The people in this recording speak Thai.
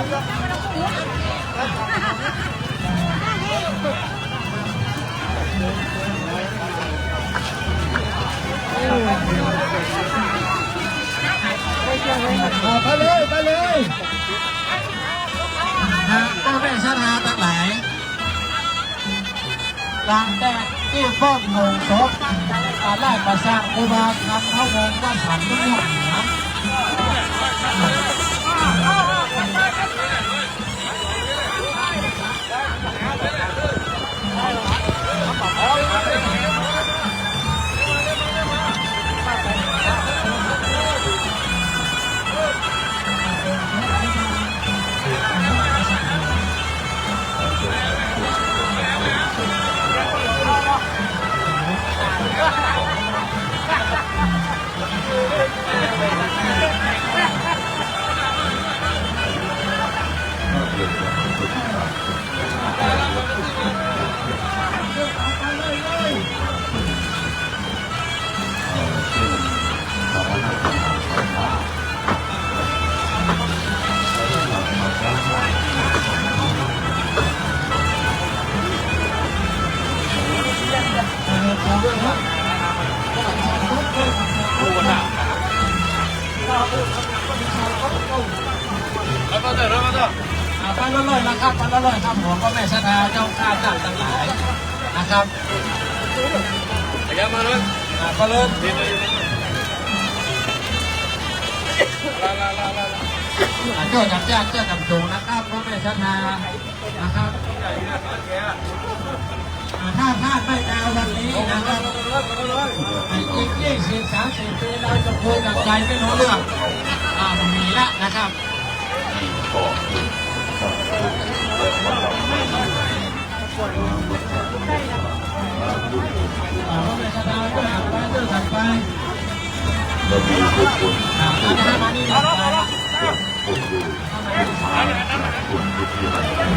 ไปเลยไปเลยพ่อแม่ชาติทั้งหลายหลังแต่ที่ฟ้องงงศพการไล่ประสาทอุบาทำเข้าวงว่าสันนุ่งหัวไปเลยนะครับไปเลยครับหัวพ่อแม่ชาติเจ้าข้าจ้างทั้งหลายนะครับมาเลยไปเลยเจ้าจับยากเจ้าจับจูนะครับพ่อแม่ชาตินะครับถ้าพลาดไม่ดาววันนี้นะครับอีก20-30 ปีเราจะคุยกับใจไม่รู้เรื่องมีละนะครับเรามีบุคคลผู้ มานี่นะ คนดูเป็นฐานคุณวิทยา